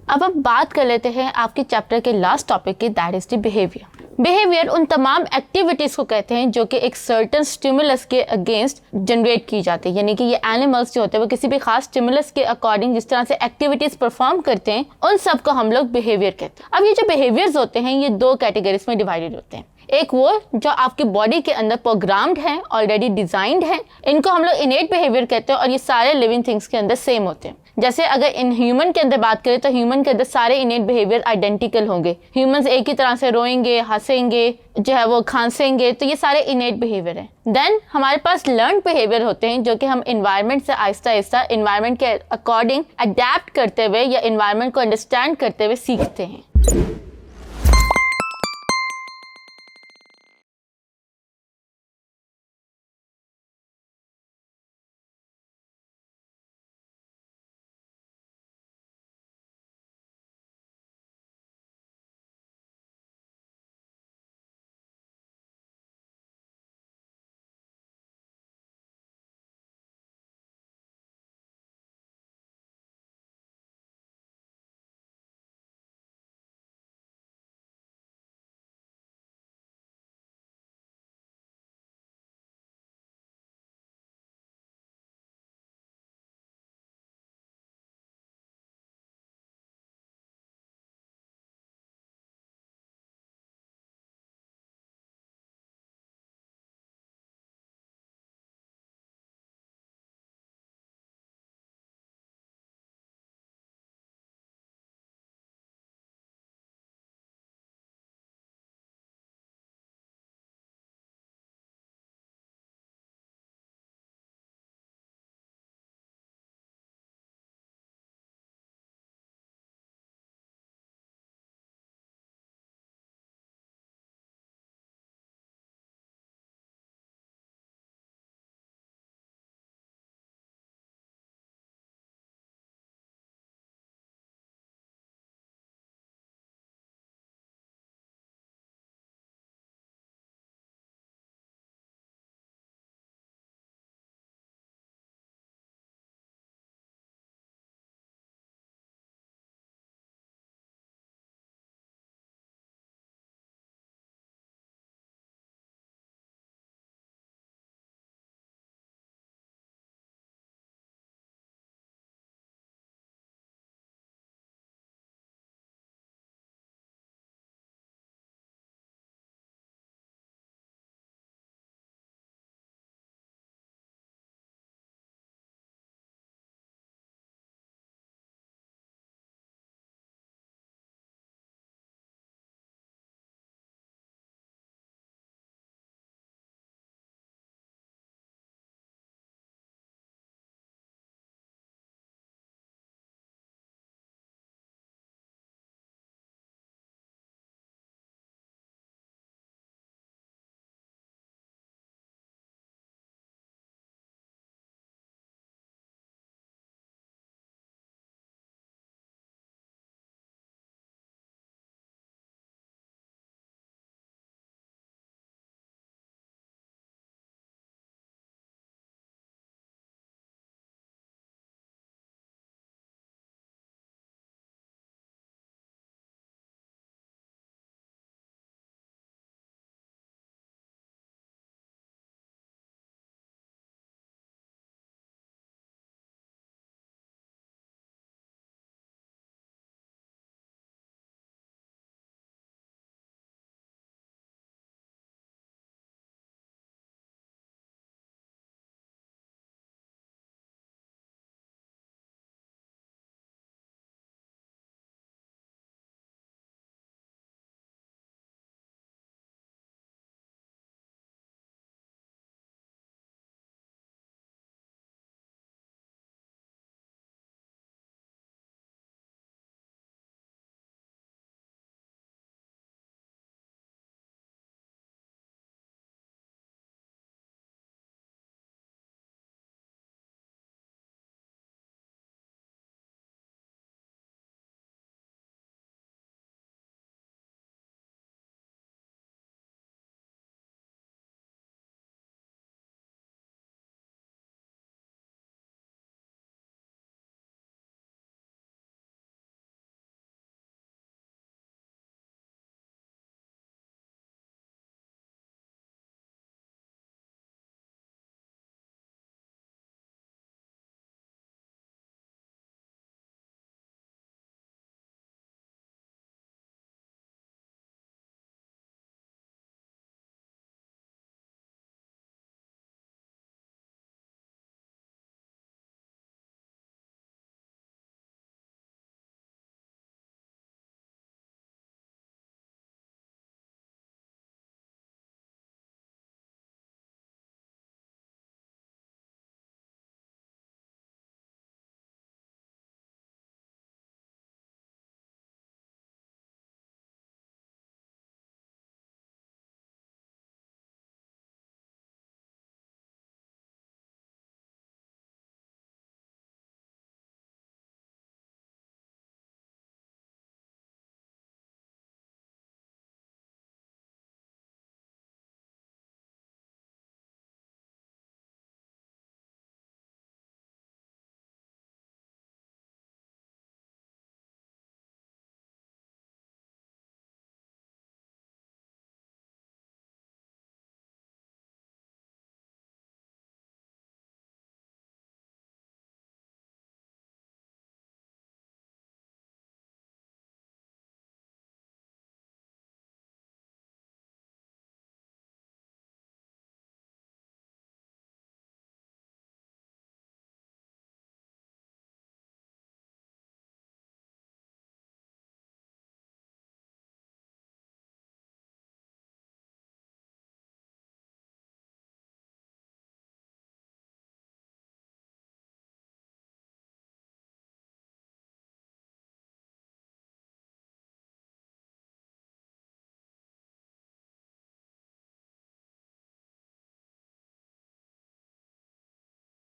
अब हम बात कर लेते हैं आपके चैप्टर के लास्ट टॉपिक की, that is the behaviour. Behaviour उन तमाम एक्टिविटीज को कहते हैं जो कि एक सर्टेन स्टिमुलस के अगेंस्ट जनरेट की जाती है, यानी कि ये एनिमल्स जो होते हैं वो किसी भी खास स्टिमुलस के अकॉर्डिंग जिस तरह से एक्टिविटीज परफॉर्म करते हैं उन सब को हम लोग बिहेवियर कहते हैं। अब ये जो बिहेवियर्स होते हैं ये दो कैटेगरीज में डिवाइडेड होते हैं। एक वो जो आपकी बॉडी के अंदर प्रोग्राम्ड है, ऑलरेडी डिजाइंड है, इनको हम लोग इनेट बिहेवियर कहते हैं और ये सारे लिविंग थिंग्स के अंदर सेम होते हैं। जैसे अगर इन ह्यूमन के अंदर बात करें तो ह्यूमन के अंदर सारे इनेट बिहेवियर आइडेंटिकल होंगे। ह्यूमंस एक ही तरह से रोएंगे, हंसेंगे, जो है वो खांसेंगे, तो ये सारे इनेट बिहेवियर हैं। देन हमारे पास लर्न बिहेवियर होते हैं जो कि हम इन्वायरमेंट से आहिस्ता आहिस्ता इन्वायरमेंट के अकॉर्डिंग अडेप्ट करते हुए या इन्वायरमेंट को अंडरस्टैंड करते हुए सीखते हैं।